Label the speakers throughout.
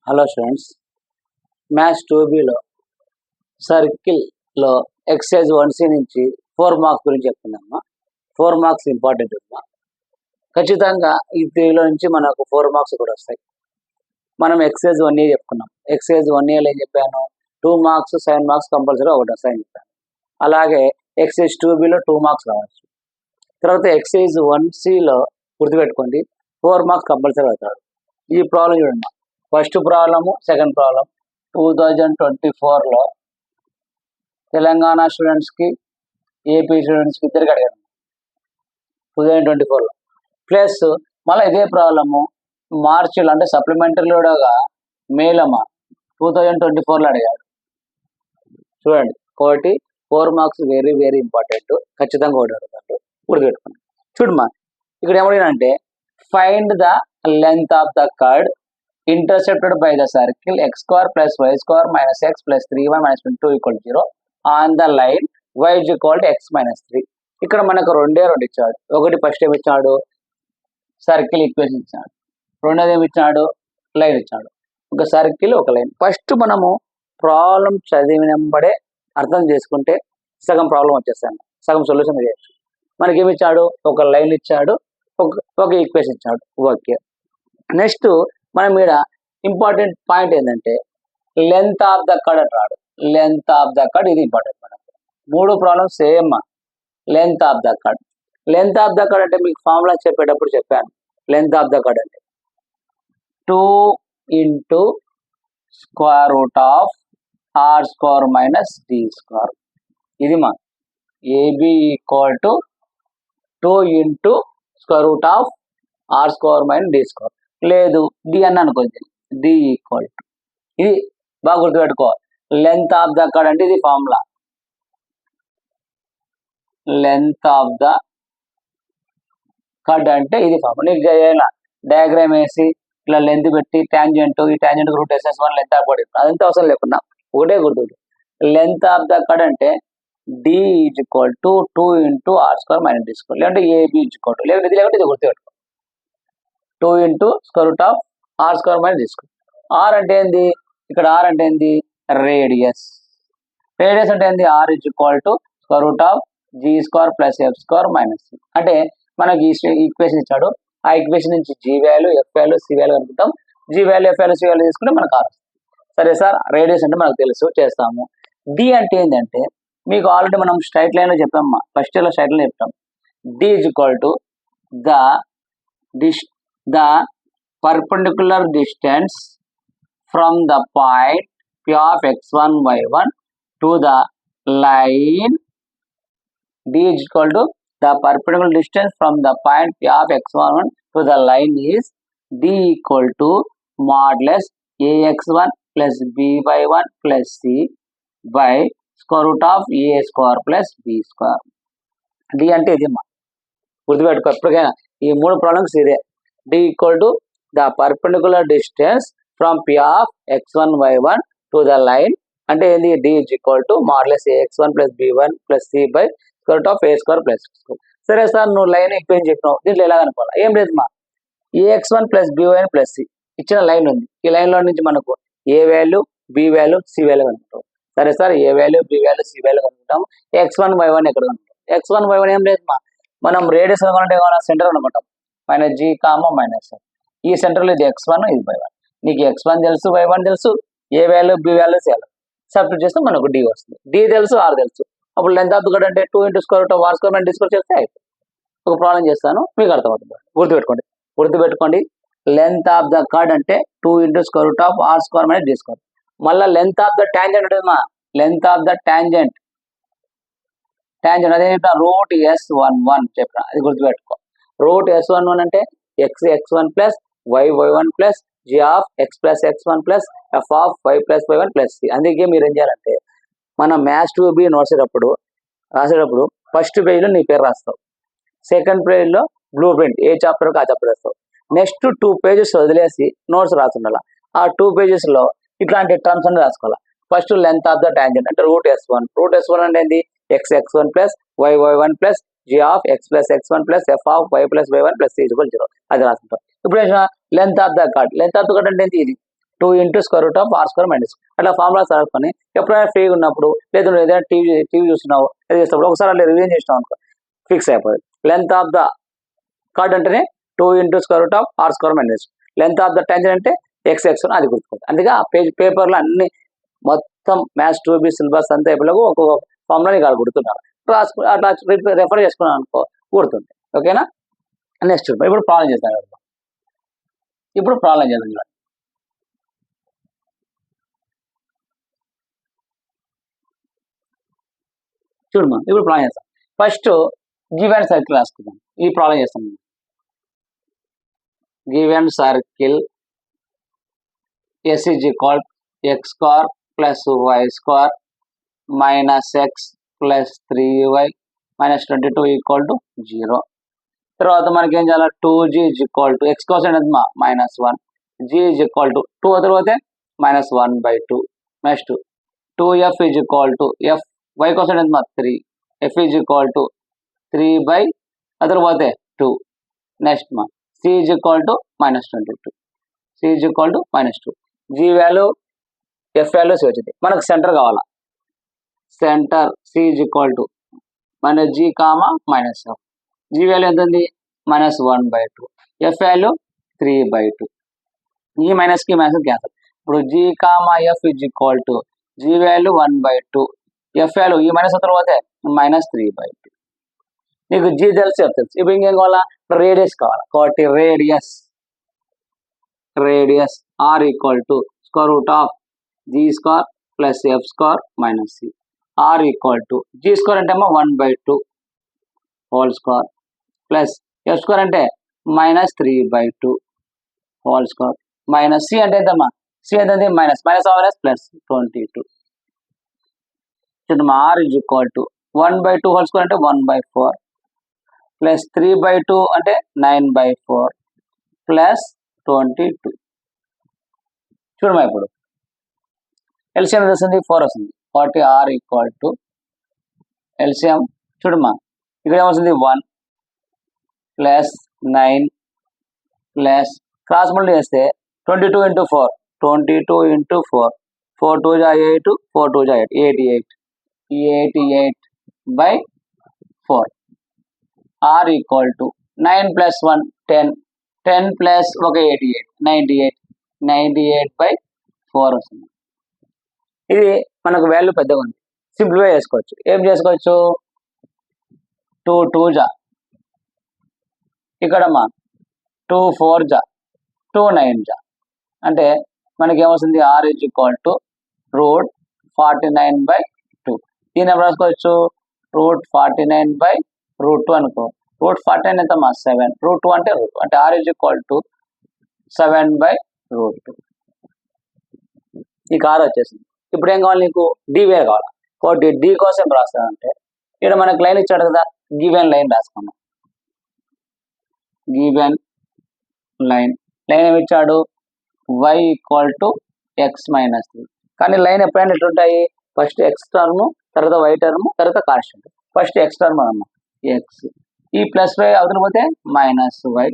Speaker 1: Hello students, maths 2Bలో సర్కిల్లో exercise 1C నుంచి 4 marks గురించి చెప్తున్నాము. 4 మార్క్స్ ఇంపార్టెంట్ అమ్మా. ఖచ్చితంగా ఈ 3లో నుంచి మనకు 4 మార్క్స్ కూడా వస్తాయి. మనం ఎక్సర్సైజ్ 1A చెప్పుకున్నాం. ఎక్సర్సైజ్ 1Aలో ఏం చెప్పాను, 2 మార్క్స్ 7 మార్క్స్ కంపల్సరీ ఒకటి వస్తాయని చెప్పాను. అలాగే ఎక్సర్సైజ్ 2Bలో 2 మార్క్స్ రావచ్చు. తర్వాత ఎక్సర్సైజ్ 1Cలో గుర్తుపెట్టుకోండి 4 మార్క్స్ కంపల్సరీ అవుతాడు. ఈ ప్రాబ్లం చూడండి, ఫస్ట్ ప్రాబ్లము సెకండ్ ప్రాబ్లం 2024లో తెలంగాణ స్టూడెంట్స్కి ఏపీ స్టూడెంట్స్కి ఇద్దరికి అడిగాను 2024లో. ప్లస్ మళ్ళీ ఇదే ప్రాబ్లము మార్చిలో అంటే సప్లిమెంటరీలోగా మేలమ్మ 2024లో అడిగాడు. చూడండి, ఒకటి 4 మార్క్స్ వెరీ వెరీ ఇంపార్టెంట్, ఖచ్చితంగా ఒకటి అడుగుతాడు, గుర్తుపెట్టుకోండి. చూడమ్మా, ఇక్కడ ఏమడిగానంటే find the length of the chord intercepted by the circle x square plus y square minus x plus 3y minus 2 equal to 0 on the line y is equal to x minus 3. ఇక్కడ మనకు రెండే ఇచ్చాడు. ఒకటి first ఏమి ఇచ్చాడు, circle equation ఇచ్చాడు. రెండోది ఏమి ఇచ్చాడు, లైన్ ఇచ్చాడు. ఒక సర్కిల్ ఒక లైన్. ఫస్ట్ మనము ప్రాబ్లం చదివినంబడే అర్థం చేసుకుంటే సగం ప్రాబ్లం వచ్చేస్తాను, సగం సొల్యూషన్ చేయొచ్చు. మనకేమి ఇచ్చాడు, ఒక లైన్ ఇచ్చాడు, ఒక ఈక్వేషన్ ఇచ్చాడు. ఓకే, నెక్స్ట్ మనం ఇక్కడ ఇంపార్టెంట్ పాయింట్ ఏంటంటే లెంత్ ఆఫ్ ద కర్డ్ అంటాడు. లెంత్ ఆఫ్ ద కర్డ్ ఇది ఇంపార్టెంట్. మనకు 3 problems same. Length of the curd, length of the chord అంటే మీకు ఫార్ములా చెప్పేటప్పుడు చెప్పాను. లెంత్ ఆఫ్ ద కర్డ్ అంటే 2 into square root of r square minus d square. ఇది మా AB equal to 2 into square root of r square minus d square. లేదు d అని అనుకోండి, డి ఈక్వల్ టు ఇది బాగా గుర్తుపెట్టుకోవాలి. లెంత్ ఆఫ్ ద కర్డ్ అంటే ఇది formula. Length of the chord అంటే ఇది ఫార్ములా. నీకు చేయాల డయాగ్రామ్ వేసి ఇట్లా లెంత్ పెట్టి ట్యాంజెంట్, ఈ tangent root SS1 length of chord అదంతా అవసరం లేకుండా ఒకటే గుర్తు. లెంత్ ఆఫ్ ద కర్డ్ అంటే d is equal to 2 into r square minus d square. లేదంటే ఏబి ఈజ్ ఈక్వల్ టు, లేదంటే ఇది లేకపోతే ఇది గుర్తుపెట్టుకో 2 into square root of r square minus d square. R అంటే ఏంది, ఇక్కడ ఆర్ అంటే ఏంది, రేడియస్. రేడియస్ అంటే ఏంది, r is equal to square root of g square plus f square minus c. అంటే మనకి ఈక్వేషన్ ఇచ్చాడు, ఆ ఈక్వేషన్ నుంచి g value, f value, c value అనుకుంటాం. G value, f value, c value తీసుకుంటే మనకు ఆర్. సరే సార్, రేడియస్ అంటే మనకు తెలుసు, చేస్తాము. డి అంటే ఏంటంటే మీకు ఆల్రెడీ మనం స్ట్రైట్ లైన్లో చెప్పామమ్మా, ఫస్ట్ ఇయర్లో స్ట్రైట్ లైన్ చెప్తాం. D is equal to the perpendicular distance from the point P of x1 y1 to the line. D is equal to the perpendicular distance from the point P of x1 to the line is D equal to modulus ax1 plus by1 plus c by square root of a square plus b square. D అంటే ఇది మా గుర్తుపెట్టుకో ఎప్పటికైనా, ఈ 3 problems ఇదే. D equal to the perpendicular distance from P of x1 y1 to the line అంటే ఏంది, D is equal to modulus ax1 plus b1 plus c by square root of a square plus b square. సరే sir, నువ్వు line equation చెప్పినావు, దీంట్లో ఎలా కనుక్కోవాలి, ఏం లేదు మా, ax1 plus b1 plus c ఇచ్చిన లైన్ ఉంది. ఈ లైన్లో నుంచి మనకు a value, b value, c value కనుక్కుంటాం. సరే sir, a value, b value, c value కనుక్కుంటాం. x1 y1 ఎక్కడ కనుక్కుంటాం, x1 y1 ఏం లేదు మా, మనం రేడియస్ కనుక్కుంటే సెంటర్ అనుకుంటాం, మైనస్ జీ కామా మైనస్. ఈ సెంటర్లో ఇది x1, ఇది y1. నీకు x1 తెలుసు, y1 తెలుసు, a value, b value, c value substitute చేస్తే మనకు డి వస్తుంది. డి తెలుసు, ఆర్ తెలుసు. అప్పుడు లెంత్ ఆఫ్ ద కర్డ్ అంటే 2 into square root of r square minus d square చేస్తే అయిపోయింది. ఒక ప్రాబ్లం చేస్తాను, మీకు అర్థమవుతుంది, గుర్తుపెట్టుకోండి. లెంత్ ఆఫ్ ద కర్డ్ అంటే 2 into square root of r square minus d square. మళ్ళీ లెంత్ ఆఫ్ ద ట్యాంజెంట్ ఉంటుంది మా, లెంత్ ఆఫ్ ద ట్యాంజెంట్ అదే చెప్పిన రూట్ S11 చెప్పిన, అది గుర్తుపెట్టుకో. రూట్ S11 అంటే x1 plus y1 plus g of x plus x1 plus f of y plus y1 plus c. అందుకే మీరు ఏం చేయాలంటే మన మ్యాథ్స్ 2B రాసేటప్పుడు ఫస్ట్ పేజ్లో నీ పేరు రాస్తావు, సెకండ్ పేజ్లో బ్లూ ప్రింట్ ఏ చాప్టర్కి ఆ చాప్టర్ రాస్తావు. నెక్స్ట్ 2 pages వదిలేసి నోట్స్ రాస్తుండాలి. ఆ 2 pagesలో ఇట్లాంటి టర్మ్స్ అన్ని రాసుకోవాలి. First length of the tangent అంటే రూట్ S1 అంటే ఏంది, x1 plus y1 plus g of x plus x1 plus f of y plus y1 plus c equal 0 అది రాసుకుంటాం. ఇప్పుడు లెంత్ ఆఫ్ ద కర్డ్ అంటే ఇది 2 into square root of r square minus అట్లా formulas రాసుకొని ఎప్పుడైనా ఫ్రీగా ఉన్నప్పుడు లేదా నువ్వు ఏదైనా టీవీ చూస్తున్నావు ఏది చేసినప్పుడు ఒకసారి అట్లా రివిజన్ చేసినావు అనుకో ఫిక్స్ అయిపోతుంది. లెంత్ ఆఫ్ ద కార్డ్ అంటేనే 2 into square root of r square minus length of the tangent అంటే ఎక్స్ అది గుర్తుకుంటుంది. అందుకే ఆ పేపర్లో అన్ని మొత్తం మ్యాథ్స్ 2B సిలబస్ అంతా అయిపోయినాక ఒక్కొక్క ఫార్ములా నీకు అక్కడ గుర్తున్నారు రాసుకు అట్లా రెఫర్ చేసుకున్నాను అనుకో గుర్తుంది. ఓకేనా. నెక్స్ట్ ఇప్పుడు ప్రాబ్లం చేస్తాను. ఇప్పుడు ప్రాబ్లం చేద్దాం. చూడమ్మా ఇప్పుడు ప్రాబ్లం చేస్తాం. ఫస్ట్ గివెన్ సర్కిల్ రాసుకుందాం. ఈ ప్రాబ్లం చేస్తాం. Given circle s is equal x square plus y square minus x plus 3y minus 22 equal to 0. తర్వాత మనకి ఏం చేయాలి 2g is equal to X కోసం ఏంటమ్మా -1 g ఈజ్ ఈక్వల్ టు 2 తర్వాత -1/2 next 2f is equal to F y కోసం ఏంటమ్మా 3 f is equal to 3 తర్వాత 2 నెక్స్ట్ మా c is equal to -22 c is equal to -2 g value f values వచ్చింది. మనకు centre కావాలా centre c is equal to -g comma -f g value ఎంత ఉంది -1/2 f value 3/2 ఈ మైనస్కి మైనస్ క్యాన్సల్. ఇప్పుడు g comma f is equal to g value 1/2 f value ఈ minus తర్వాత -3/2 నీకు g తెలుసు f తెలుసు. ఇప్పుడు ఇంకేం కావాలా రేడియస్ కావాలా కాబట్టి radius r equal to square root of g square plus f square minus c r equal to g square అంటే 1/2 whole square plus f square అంటే -3/2 హోల్ స్క్వేర్ మైనస్ c అంటే ఎంతమ్మా c అంటే minus plus 22 r is equal to 1/2 whole square అంటే 1/4 plus 3/2 అంటే 9/4 plus 22. చూడమ్మా ఇప్పుడు LCM వస్తుంది 4 వస్తుంది కాబట్టి r ఈక్వల్ టు ఎల్సిఎం చూడమ్మా ఇక్కడ ఏమొస్తుంది 1 ప్లస్ 9 ప్లస్ క్రాస్ మల్టీ చేస్తే 22 ఇంటూ 4 22 ఇంటూ 4 4 2 జా 8 4 2 జా 8 88/4 r equal to 9 plus 1 10 10 plus ఒక 88 98/4 వస్తుంది. ఇది మనకు వాల్యూ పెద్దగా ఉంది సింప్లిఫై చేసుకోవచ్చు. ఏం చేసుకోవచ్చు 2 2 జా ఇక్కడ 2 4 జా 2 9 జా అంటే మనకి ఏమొస్తుంది r ఈజ్ ఈక్వల్ టు √49/2 దీని ఏం రాసుకోవచ్చు √49/2 అనుకో √49 ఎంత 7 √2 అంటే అంటే r ఈజ్ ఈక్వల్ టు 7/√2 నీకు r వచ్చేసింది. ఇప్పుడు ఏం కావాలి నీకు d వేర్ కావాలి కాబట్టి d కోసం రాస్తానంటే ఇక్కడ మనకు లైన్ ఇచ్చాడు కదా గివెన్ లైన్ రాసుకున్నాం. గివెన్ లైన్ ఏమి ఇచ్చాడు y equal to x minus 3 కానీ లైన్ ఎప్పుడైనా ఎట్లుంటాయి ఫస్ట్ x టర్మ్ తర్వాత y టర్మ్ తర్వాత కాన్స్టెంట్ ఫస్ట్ x టర్మ్ అన్నమాట x ఈ ప్లస్ y అవతల పోతే -y -3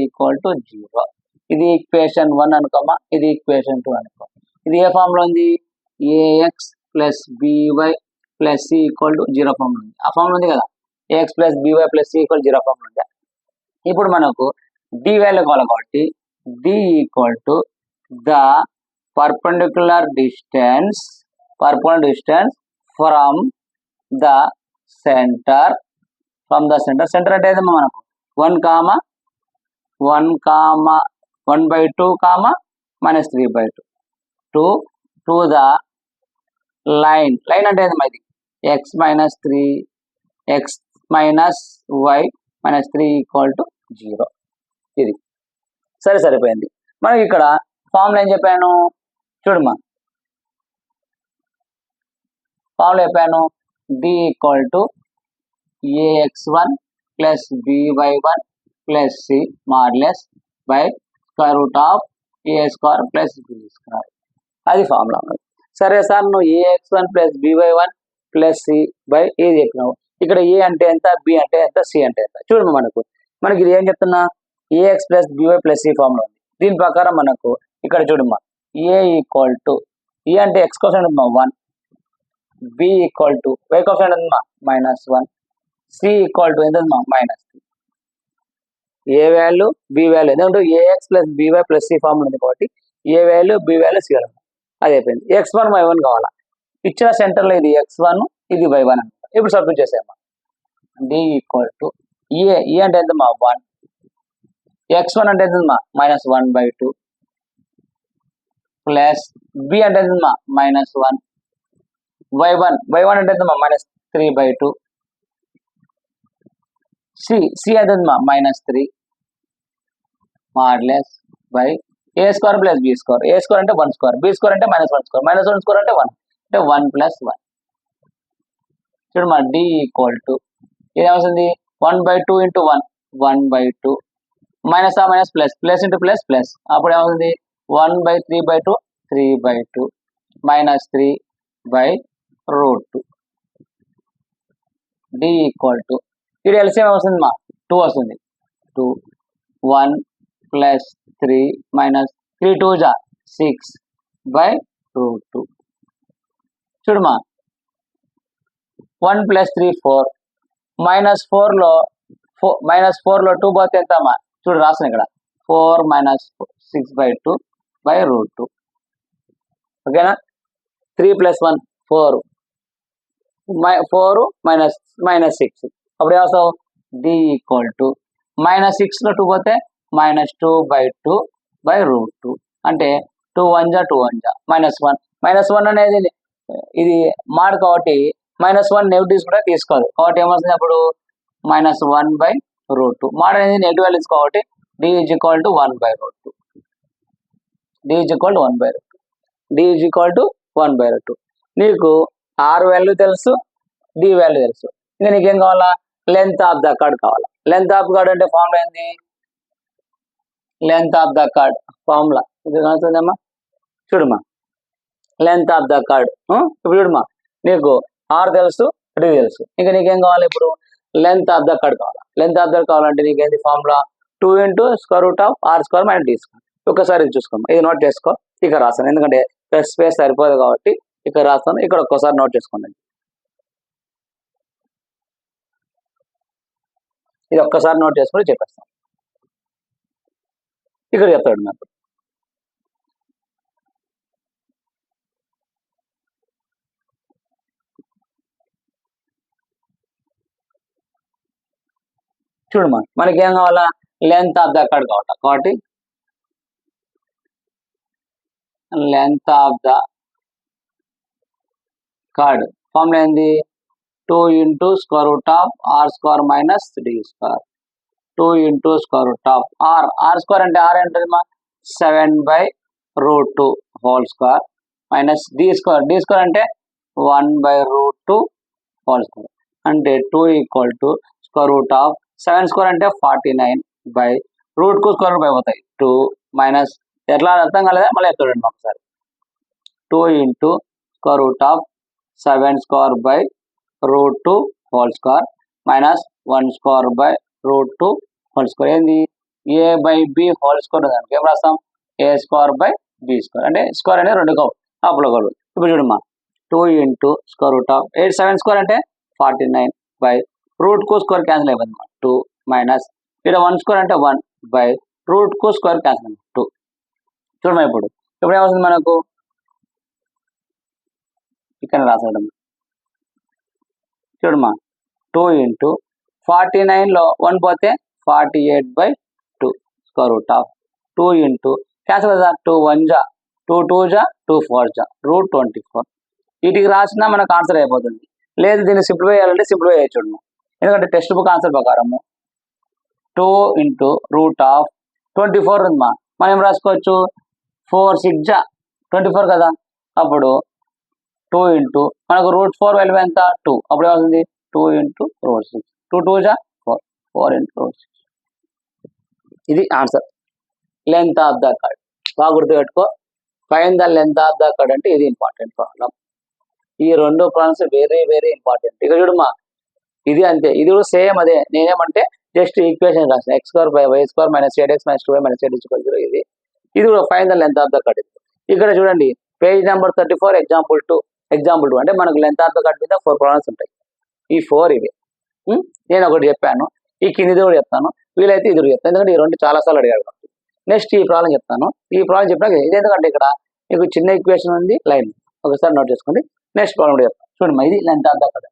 Speaker 1: ఈక్వల్ టు 0. ఇది ఈక్వేషన్ 1 అనుకోమా ఇది ఈక్వేషన్ 2 అనుకో. ఇది ఏ ఫామ్ లో ఉంది ax plus by plus c equal to 0 form లో ఉంది. ఆ ఫామ్ లో ఉంది కదా ax plus by plus c equal 0 form లో ఉంది. ఇప్పుడు మనకు d వాల్యూ కావాలి కాబట్టి d equal to the perpendicular distance from the centre centre అంటే ఏదమ్మా మనకు 1/2 -3/2 టు ద లైన్ అంటే ఏదమ్మా ఇది x y -3 ఈక్వల్ టు 0 ఇది సరిపోయింది. మనకి ఇక్కడ ఫార్ములా ఏం చెప్పాను చూడమ్మా ఫార్ములా చెప్పాను d equal to ax1 plus by1 plus c మార్లెస్ by square root of a square plus b square అది ఫార్ములా. సరే సార్ నువ్వు ax1 plus by1 plus c by a చెప్పినావు. ఇక్కడ a అంటే ఎంత b అంటే ఎంత c అంటే ఎంత చూడమ్మా మనకి ఇది ఏం చెప్తున్నా ax plus by plus c formula ఉంది. దీని ప్రకారం మనకు ఇక్కడ చూడమ్మా ఏ ఈక్వల్ టు ఈ అంటే ఎక్స్ కోసెంట్ ఉందమ్మా 1, b equal to y coefficient ఉందమ్మా -1, సి ఈక్వల్ టు ఎంత ఉందమ్మా -3. ఏ వాల్యూ బి వాల్యూ ఎందుకంటే ax plus by plus c form ఉంది కాబట్టి a value b value c value అది అయిపోయింది. x1 y1 కావాలా, ఇచ్చిన సెంటర్లో ఇది x1 ఇది y1 అనమాట. ఇప్పుడు సబ్స్టిట్యూట్ చేసామా డి ఈక్వల్ టు ఏ అంటే ఎంతమ్మా 1, x1 అంటే ఎంతమ్మా -1/2 ప్లస్ బి అంటే ఎంతమ్మా -1, y1 అంటే ఎంతమ్మా -3/2, సి అంటే ఎంతమ్మా -3 modulus by a square plus b square. A square అంటే 1 స్క్వేర్, బి స్క్వేర్ అంటే -1 స్క్వేర్, -1 స్క్వేర్ అంటే 1 అంటే 1 + 1. చూడమ్మా డి ఈక్వల్ టు ఇది ఏమవుతుంది 1/2 × 1 1/2 మైనస్ ఆ minus plus plus into plus plus అప్పుడు ఏమవుతుంది 1/3/2 3/2 -3/√2. డి ఈక్వల్ టు ఇది ఎల్సిఎం వస్తుంది మా 2 వస్తుంది 2 1 + 3 - 3 2 6/√2. చూడమ్మా 1 + 3 4 -4లో -4లో 2 పోతే ఎంత అమ్మా చూడు రాసిన ఇక్కడ 4 - 6/2/√2. ఓకేనా 3 + 1 4 4 -6 అప్పుడు ఏమవుతావు డి ఈక్వల్ టు -6లో 2 పోతే -2/2/√2 అంటే 2 1 = 2 1 -1 అనేది ఇది మాడ్ కాబట్టి -1 నెగిటివ్స్ కూడా తీసుకోదు కాబట్టి ఏమవుతుంది అప్పుడు -1/√2. మాడ్ అనేది నెగిటివ్ వాల్యూస్ కాబట్టి d is equal to 1/√2. D is equal to 1/√2. D is equal to 1/√2. నీకు ఆర్ వాల్యూ తెలుసు, డి వాల్యూ తెలుసు. ఇంకా నీకేం కావాలా లెంత్ ఆఫ్ ద కార్డ్ కావాలా. లెంత్ ఆఫ్ కార్డ్ అంటే ఫార్ములా ఏంది length of the chord formula ఇది అవుతుందమ్మా చూడమ్మా లెంత్ ఆఫ్ ద కార్డ్ ఇప్పుడు చూడమ్మా నీకు ఆర్ తెలుసు డి తెలుసు ఇంకా నీకేం కావాలి ఇప్పుడు లెంత్ ఆఫ్ ద కార్డ్ కావాలా. లెంత్ ఆఫ్ ద కార్డ్ కావాలంటే నీకేంటి ఫార్ములా 2 × √r² - d². ఒకసారి ఇది చూసుకోమ్మా ఇది నోట్ చేసుకో ఇక్కడ రాస్తాను ఎందుకంటే స్పేస్ సరిపోదు కాబట్టి ఇక్కడ రాస్తాను ఇక్కడ ఒక్కసారి నోట్ చేసుకోండి. ఇది ఒక్కసారి నోట్ చేసుకుని చెప్పేస్తాను ఇక్కడ చెప్తాడు నాకు చూడమ్మా మనకి ఏం కావాలా లెంత్ ఆఫ్ ద కార్డ్ కావాలా కాబట్టి length of the chord formula ఏంది 2 × √r² - d². 2 × r² అంటే r ఏంటమ్మా 7/√2² - d² అంటే 1/√2² అంటే 2 = 7² అంటే 49/√2² అయిపోతాయి 2 మైనస్ ఎట్లా అర్థం కాలేదా మళ్ళీ చూడండి ఒకసారి 2 × √7² -1² ఏంది a/b² దానికి ఏం రాస్తాం a²/b² అంటే స్క్వేర్ అనేది 2 కవు అప్పుడు ఇప్పుడు చూడమ్మా 2 × √8/7² అంటే 49/√2² క్యాన్సిల్ అయిపోతుంది 2 మైనస్ ఇక్కడ 1² అంటే 1/√2² క్యాన్సిల్ అయిపోతుంది 2. చూడమ్మా ఇప్పుడు ఏమవుతుంది మనకు ఇక్కడ రాసాడమ్మా చూడమ్మా 2 × 49లో 1 పోతే 48/2 √2 × క్యాన్సిల్ కదా 2 1 = 2 2 = 2 4 = √24. వీటికి రాసినా మనకు ఆన్సర్ అయిపోతుంది. లేదు దీన్ని సింప్లిఫై చేయాలంటే సింప్లిఫై చేయొచ్చు చూడము ఎందుకంటే టెక్స్ట్ బుక్ ఆన్సర్ ప్రకారము 2 × √24 ఉందమ్మా మనం ఏం రాసుకోవచ్చు 4 6 = 24 కదా అప్పుడు 2 × మనకు √4 వాల్యూ ఎంత 2 అప్పుడు ఏమవుతుంది 2 × √6 2 2 = 4 4 × √6 ఇది answer. Length of the card బాగా గుర్తుపెట్టుకో find the length of the chord అంటే ఇది ఇంపార్టెంట్ ప్రాబ్లం. ఈ 2 ప్రాబ్లమ్స్ వెరీ వెరీ ఇంపార్టెంట్. ఇక్కడ చూడమ్మా ఇది అంతే ఇది కూడా సేమ్ అదే నేనేమంటే జస్ట్ ఈక్వేషన్ రాసిన x² / y² - 8x - 2y - 8 = 0 ఇది ఇది కూడా find the length of the cut. ఇక్కడ చూడండి పేజ్ నెంబర్ 34 ఎగ్జాంపుల్ 2 అంటే మనకు లెంత్ ఆఫ్ ద కట్ మీద 4 ప్రాబ్లమ్స్ ఉంటాయి. ఈ 4 ఇవి. నేను ఒకటి చెప్పాను, ఈ కిందిది కూడా చెప్తాను, వీలైతే ఇది కూడా చెప్తాను, ఎందుకంటే ఈ రెండు చాలా సార్లు అడిగాడు. నెక్స్ట్ ఈ ప్రాబ్లం చెప్తాను. ఈ ప్రాబ్లం చెప్పినాక ఇది ఎందుకంటే ఇక్కడ మీకు చిన్న ఈక్వేషన్ ఉంది, లైన్ ఒకసారి నోట్ చేసుకోండి. నెక్స్ట్ ప్రాబ్లం కూడా చెప్తాను చూడండి. ఇది length of the cut.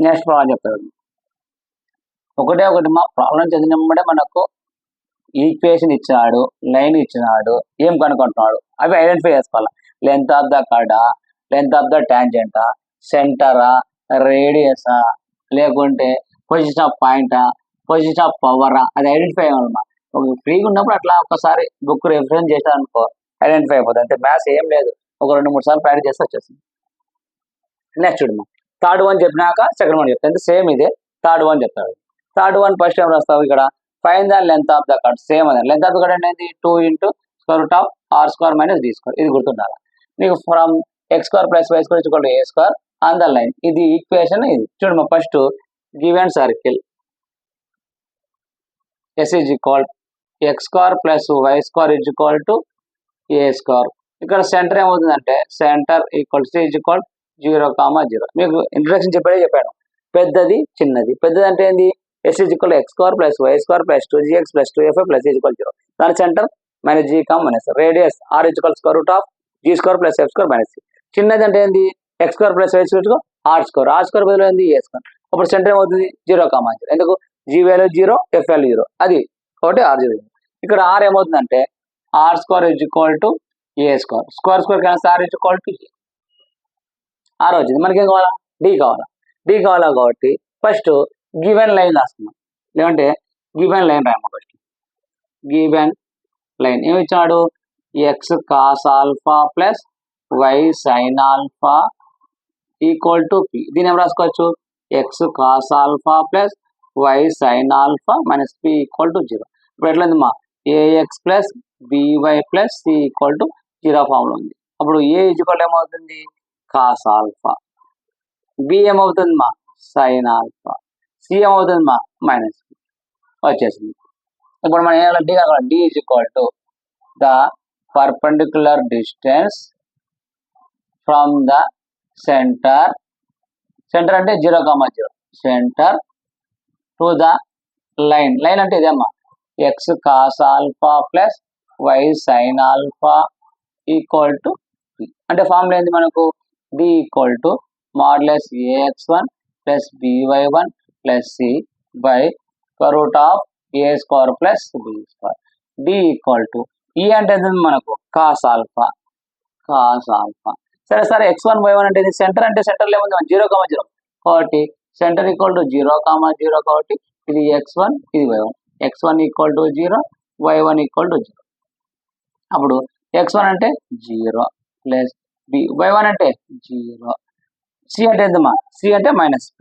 Speaker 1: Next problem చెప్తాడు. ఒకటే మా ప్రాబ్లం చదివినప్పుడే మనకు ఈక్వేషన్ ఇచ్చినాడు, లైన్ ఇచ్చినాడు, ఏం కనుక్కుంటున్నాడు అవి ఐడెంటిఫై చేసుకోవాలి. Length of the kada, length of the ట్యాంజెంటా, సెంటరా, రేడియసా, లేకుంటే పొజిషన్ ఆఫ్ పాయింటా, పొజిషన్ ఆఫ్ పవరా, అది ఐడెంటిఫై అవ్వాలన్నమాట. ఫ్రీగా ఉన్నప్పుడు అట్లా ఒకసారి బుక్ రిఫరెన్స్ చేశారనుకో ఐడెంటిఫై అయిపోతుంది. అంటే మ్యాథ్స్ ఏం లేదు, ఒక 2-3 సార్లు ప్రాక్టీస్ చేస్తే వచ్చేసింది. నెక్స్ట్ చూడమ్మా, థర్డ్ వన్ చెప్పినాక సెకండ్ వన్ చెప్తాను, సేమ్ ఇదే థర్డ్ వన్ చెప్తాడు. థర్డ్ వన్ ఫస్ట్ ఏం రాస్తావు, ఇక్కడ find the length of the cut. Same అదే లెంత్ ఆఫ్ ద కట్ అనేది 2 × r² - d². ఇది గుర్తుండాలి మీకు. From x² + y² = a² on the line. ఇది ఈక్వేషన్. ఇది చూడమ్మా, first given circle s = x² + y² = a². ఇక్కడ సెంటర్ ఏమవుతుందంటే సెంటర్ c 0, 0. మీకు ఇంట్రడక్షన్ చెప్పాను, పెద్దది చిన్నది. పెద్దది అంటే ఏంది, s = x² + y² + 2gx + 2fy + a = 0. దాని centre -g, radius r = √g² + f² - c. చిన్నది అంటే ఏంది, x² + y² r² బదులు ఏంది a². అప్పుడు సెంటర్ ఏమవుతుంది 0, 0. ఎందుకు, g వాల్యూ 0, f వాల్యూ 0, అది కాబట్టి r0. ఇక్కడ r ఏమవుతుందంటే r² = a². Square cancel, r = r వచ్చింది. మనకి ఏం కావాలా, d కావాలా కాబట్టి ఫస్ట్ గివెన్ లైన్ రాసుకున్నాం. లేదంటే గివెన్ లైన్ రాయమ్మా. ఫస్ట్ గివెన్ లైన్ ఏమి ఇచ్చాడు, x cos α + y sin α = p. దీని ఏం రాసుకోవచ్చు, x cos α + y sin α - p = 0. ఇప్పుడు ఎట్లయిందమ్మా, ax + by + c = 0 ఫామ్లో ఉంది. అప్పుడు a = ఏమవుతుంది cos α, b ఏమవుతుందమ్మా sin α, c ఏమవుతుందమ్మా -p వచ్చేసింది. ఇప్పుడు మనం ఏం d = the perpendicular distance from the centre అంటే 0, 0, సెంటర్ టు ద లైన్ అంటే ఇదేమ్మా x cos α + y sin α = p. అంటే ఫార్ములా ఏంది మనకు, d = |ax1 + by1 + c √a² + b². d = e అంటే ఏంటంటే మనకు cos α. సరే x1 y1 అంటే సెంటర్ ఏముంది 0, 0 కాబట్టి సెంటర్ = 0, 0 కాబట్టి ఇది x1 ఇది y1. x1 = 0, y1 = 0. అప్పుడు x1 అంటే 0 ప్లస్ b, y1 అంటే 0, c అంటే ఎంతమ్మా, c అంటే -p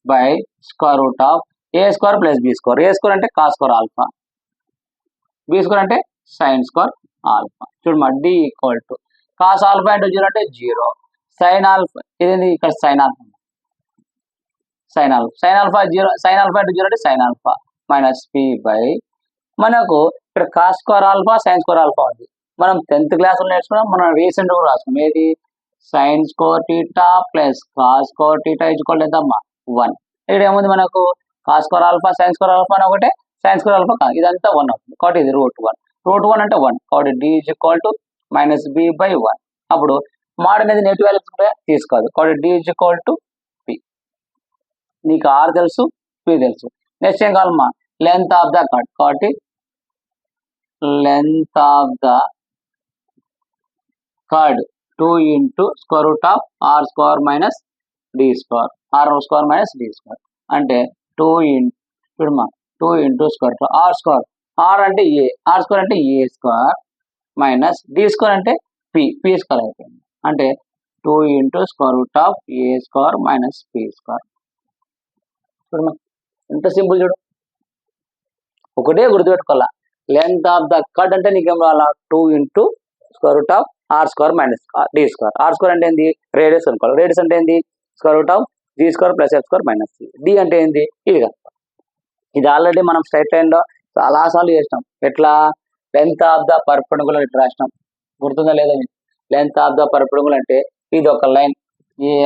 Speaker 1: by √a² + b². a² అంటే cos² α, b² అంటే sin² α. చూడమ్మా, d = cos α × 0 అంటే 0, sin α ఇదేంది ఇక్కడ sin α, sin α 0, sin α × 0 అంటే sin α -p బై మనకు ఇక్కడ cos² α sin² α ఉంది. మనం 10th క్లాస్లో నేర్చుకున్నాం, మనం రీసెంట్ కూడా రాసుకున్నాం. ఏది sin² θ + cos² θ = ఎంతమ్మా 1. ఇక్కడ ఏముంది మనకు cos² α sin² α అని ఒకటే, sin² α కాదు, ఇదంతా 1 అవుతుంది కాబట్టి ఇది √1 అంటే 1 కాబట్టి d = -b/1. అప్పుడు మోడ్ అనేది నెగిటివ్ వాల్యూస్ ఉంటే తీసుకోదు కాబట్టి d = p. నీకు r తెలుసు, p తెలుసు. నెక్స్ట్ ఏం కావాలమ్మా, లెంత్ ఆఫ్ ద కట్. కాబట్టి length of the cut 2 × r² - d², r² - d² అంటే 2 × r² అంటే a, r² అంటే a² d² అంటే p² అయిపోయింది. అంటే 2 × a² - p². చూడమ్మా ఎంత సింపుల్ చూడు. ఒకటే గుర్తుపెట్టుకోవాలా, లెంత్ ఆఫ్ ద కట్ అంటే నీకేం రావాలా 2 × r² - d². r² అంటే ఏంది రేడియస్ అనుకోవాలి, రేడియస్ అంటే ఏంది √a² g square plus f square minus c. D అంటే ఏంది? ఇది కదా, ఇది ఆల్రెడీ మనం స్ట్రైట్ లైన్లో చాలాసార్లు చేసినాం. ఎట్లా? లెంత్ ఆఫ్ ద పర్పెండిక్యులర్ ఇట్లా రాసినాం, గుర్తుందా లేదా? లెంత్ ఆఫ్ ద పర్పెండిక్యులర్ అంటే ఇది ఒక line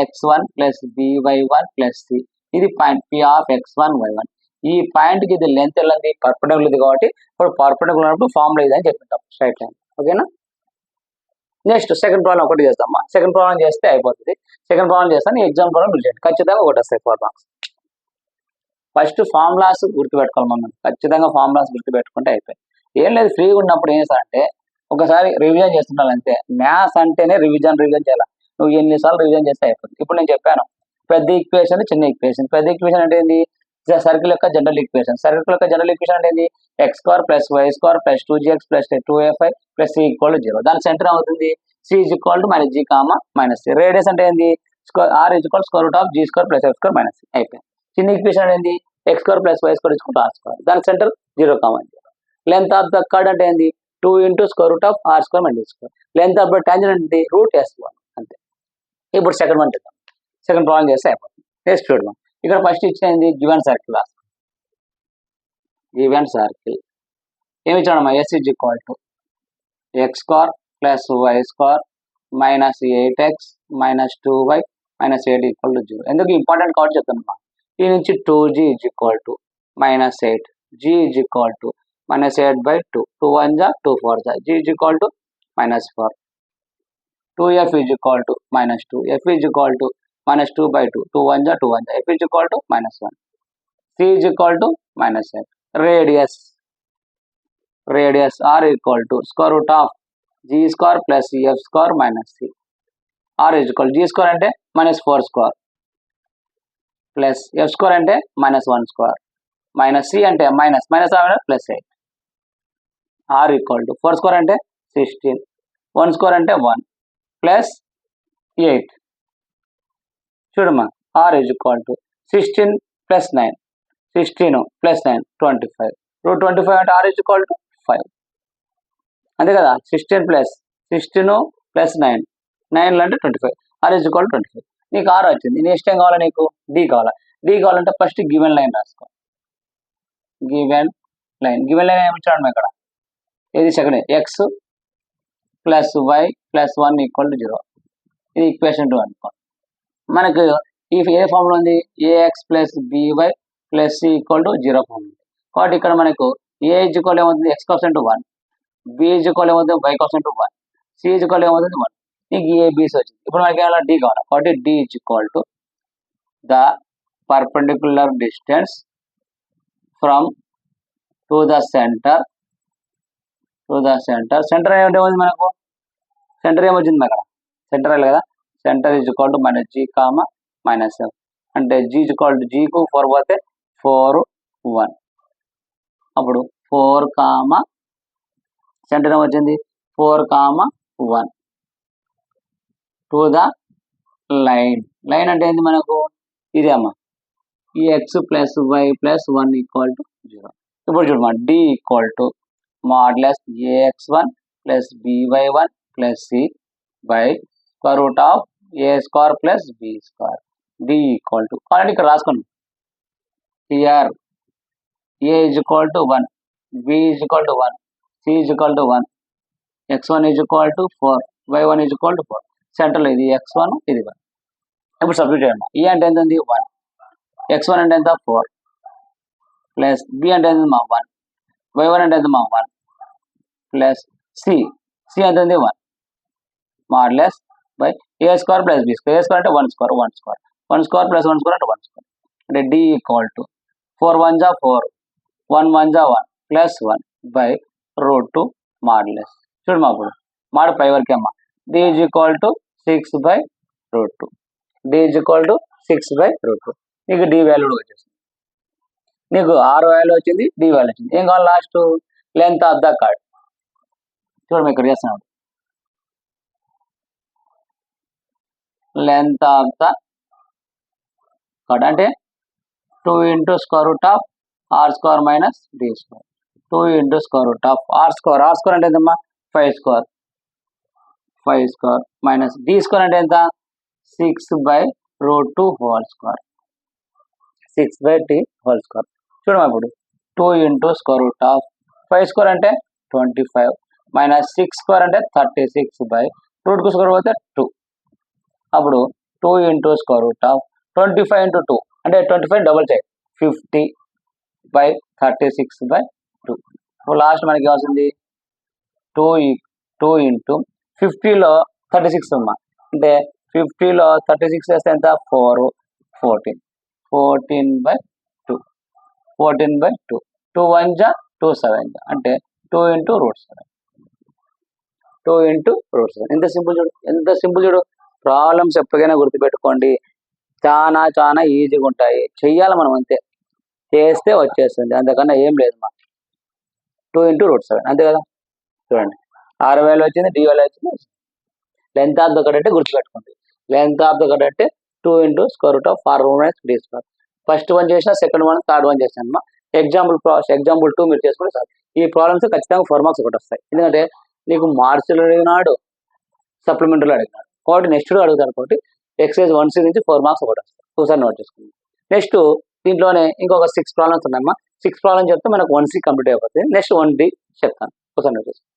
Speaker 1: ax1 plus by1 plus c, ఇది point p of x1 y1. ఈ పాయింట్ కి ఇది లెంత్ వెళ్ళింది పర్పెండిక్యులర్ ఇది కాబట్టి ఇప్పుడు పర్పెండిక్యులర్ ఉన్నప్పుడు ఫార్ములా ఇది అని చెప్పింటాం స్ట్రైట్ లైన్. ఓకేనా? నెక్స్ట్ సెకండ్ ప్రాబ్లం ఒకటి చేస్తామా, సెకండ్ ప్రాబ్లం చేస్తే అయిపోతుంది. సెకండ్ ప్రాబ్లం చేస్తాను, ఎగ్జామ్ ప్రాబ్లం మీరు చేయండి, ఖచ్చితంగా ఒకటి వస్తాయి 4 మార్క్స్. ఫస్ట్ ఫార్ములాస్ గుర్తుపెట్టుకోవాలి మనం, ఖచ్చితంగా ఫార్ములాస్ గుర్తుపెట్టుకుంటే అయిపోయి. ఏం లేదు, ఫ్రీగా ఉన్నప్పుడు ఏం చేస్తారంటే ఒకసారి రివిజన్ చేస్తుండాలి అంతే. మ్యాథ్స్ అంటేనే రివిజన్ చేయాలి. నువ్వు ఎన్నిసార్లు రివిజన్ చేస్తే అయిపోతుంది. ఇప్పుడు నేను చెప్పాను పెద్ద ఈక్వేషన్ చిన్న ఈక్వేషన్. పెద్ద ఈక్వేషన్ అంటే ఏంది? సర్కిల్ యొక్క జనరల్ ఈక్వేషన్. సర్కిల్ యొక్క జనరల్ ఈక్వేషన్ అంటే ఏంది? X square plus y square plus 2gx plus 2ay plus c equal to 0. దాని సెంటర్ అవుతుంది c is equal to minus g comma minus c. Radius అంటే ఏంది? R is equal square root of g square plus f square minus c. అయిపోయింది. చిన్న equation అంటే ఏంది? X square plus y square equal to r square. దాని centre 0 comma 0. Length of the chord అంటే ఏంది? 2 into square root of r square minus square. Length of the tangent అంటే root s1 అంతే. ఇప్పుడు సెకండ్ వన్ చేద్దాం. Second problem చేస్తే అయిపోతుంది. Next చూడడం, ఇక్కడ ఫస్ట్ ఇచ్చింది గివెన్ సర్కిల్. గివెన్ సర్కిల్ ఏమి ఇచ్చాడమ్మా? S is equal to x square plus y square minus 8x minus 2y minus 8 equal to 0. ఎందుకు ఇంపార్టెంట్ కాబట్టి చెప్తానమ్మా. ఈ నుంచి 2g is equal to minus 8, g is equal to minus 8/2, 2 1 జా 2 4 జా, g is equal to minus 4, 2f is equal to minus 2, f is equal to minus 2/2, 2 1 జా 2 1 జా, f is equal to minus 1, c is equal to minus 8. Radius r equal to square root of g square plus f square minus c. r is equal g square అంటే minus 4 square plus f square అంటే minus 1 square minus c అంటే minus plus 8. r equal to 4 square అంటే 16, 1 square అంటే 1 plus 8. చూడమ్మా, r is equal to 16 plus 9, 16 plus 9 25, root 25 అంటే r is equal to 5. అంతే కదా? 16 plus 9 అంటే 25, r ఈజ్ ఈక్వల్ టు 25. నీకు r వచ్చింది. నెక్స్ట్ ఏం కావాలి నీకు? d కావాలి. d కావాలంటే ఫస్ట్ గివెన్ లైన్ రాసుకో. గివెన్ లైన్ ఏమి ఇచ్చాడు ఇక్కడ? ఇది second x plus y plus 1 equal to 0. ఇది ఈక్వేషన్ 2 అనుకో. మనకు ఈ ఏ ఫార్ములా ఉంది? A x plus b y plus c equal to 0 form ఉంది. కాబట్టి ఇక్కడ మనకు ఏ ఈజ్ ఈక్వల్ ఏమవుతుంది? ఎక్స్ కాసెంట్ 1, బి ఈజ్ ఈక్వల్ ఏమవుతుంది? వై కాసెంట్ 1, సి ఈజ్ ఈక్వల్ ఏమవుతుంది? 1. నీకు ఏబిసి వచ్చింది. ఇప్పుడు మనకి ఏమైనా డి కావాలి కాబట్టి d is equal to the perpendicular distance from to the centre. Centre ఏమిటి మనకు? సెంటర్ ఏమొచ్చింది అక్కడ? సెంటర్ కదా. Centre is equal to minus g comma minus f. అంటే జీ ఈజ్ ఈక్వల్ టు జీకు 4 పోతే 4 1. అప్పుడు 4 కామా సెంటర్ ఏమొచ్చింది? 4 comma 1 to the line. Line అంటే ఏంటి మనకు? ఇదే అమ్మా, ఈ x plus y plus 1 equal to 0. ఇప్పుడు చూడమ్మా, d equal to modulus ax1 plus by1 plus c by square root of a square plus b square. D equal to already ఇక్కడ రాసుకున్నాం. Here a is equal to 1, b is equal to 1, c is equal to 1, x1 is equal to 4, y1 is equal to 4. సెంటర్లో ఇది x1 ఇది 1. ఇప్పుడు substitute చేయమ్మా. ఈ అంటే ఎంత ఉంది? 1. x1 అంటే ఎంత? 4 ప్లస్ బి అంటే ఎంత? 1. y1 అంటే ఎంత? 1 ప్లస్ సి అంటే ఉంది 1 modulus by a square plus b square. A square అంటే 1 స్క్వేర్ ప్లస్ 1 స్క్వేర్ అంటే 1 స్క్వేర్. అంటే డి ఈక్వల్ టు 4 1 జా 4, 1 1 జా 1 ప్లస్ 1 బై రూట్ 2 మోడ్లెస్. చూడమ్మా, అప్పుడు మాడ్ పై వరకే అమ్మా. D is equal to 6 by root 2. D is equal to 6 by root 2. నీకు డి వాల్యూ వచ్చేసింది. నీకు ఆర్ వాల్యూ వచ్చింది, డి వాల్యూ వచ్చింది. ఏం కావాలి? Last length of the chord. చూడమ్మా, ఇక్కడ చేస్తున్నాడు. లెంత్ ఆఫ్ ద కార్డ్ అంటే 2 into square root of r square minus d square. 2 into square root of r square అంటే ఎంతమ్మా? 5 స్క్వేర్ మైనస్ డి స్క్వేర్ అంటే ఎంత? 6 by √2 whole square 6/t whole square. చూడమ్మా ఇప్పుడు 2 into square root of 5 square అంటే 25 minus 6 square అంటే 36 by రూట్కు square పోతే 2. అప్పుడు 2 into square root of 25 into 2 అంటే 25 డబుల్ చేయి 50 బై 36 బై 2. ఇప్పుడు లాస్ట్ మనకి కావాల్సింది 2 ఇంటూ 50లో 36 అమ్మా, అంటే 50లో 36 వేస్తే ఎంత 4 14 బై 2 14 బై 2 2 1 జా 2 7 జా అంటే 2 ఇంటూ √7 2 ఇంటూ √7. ఎంత సింపుల్ చూడు. ప్రాబ్లమ్స్ ఎప్పటికైనా గుర్తుపెట్టుకోండి, చాలా ఈజీగా ఉంటాయి, చెయ్యాలి మనం అంతే, చేస్తే వచ్చేస్తుంది, అంతకన్నా ఏం లేదు మా. 2 ఇంటూ √7 అంతే కదా. చూడండి 6 వేలు వచ్చింది, dy వచ్చింది. లెంత్ ఆఫ్ ద కట్ అంటే గుర్తుపెట్టుకోండి, లెంత్ ఆఫ్ ద కట్ అంటే 2 into square root of 4 first one చేసిన, సెకండ్ వన్, థర్డ్ వన్ చేసిన అమ్మా. ఎగ్జాంపుల్ 2 మీరు చేసుకుంటే సార్ ఈ ప్రాబ్లమ్స్ ఖచ్చితంగా 4 మార్క్స్ ఒకటి వస్తాయి. ఎందుకంటే నీకు మార్క్స్లో అడిగినాడు, సప్లిమెంటరీలో అడిగినాడు, కాబట్టి నెక్స్ట్ అడుగుతారు. కాబట్టి ఎక్సైజ్ 1C నుంచి 4 మార్క్స్ ఒకటి వస్తాయి. ఒకసారి నోట్ చేసుకుంది. నెక్స్ట్ దీంట్లోనే ఇంకొక 6 ప్రాబ్లమ్స్ ఉన్నాయమ్మా. 6 ప్రాబ్లమ్స్ చెప్తే మనకు 1C కంప్లీట్ అయిపోతుంది. నెక్స్ట్ 1D చెప్తాను, ఒకసారి నోట్ చేసుకోండి.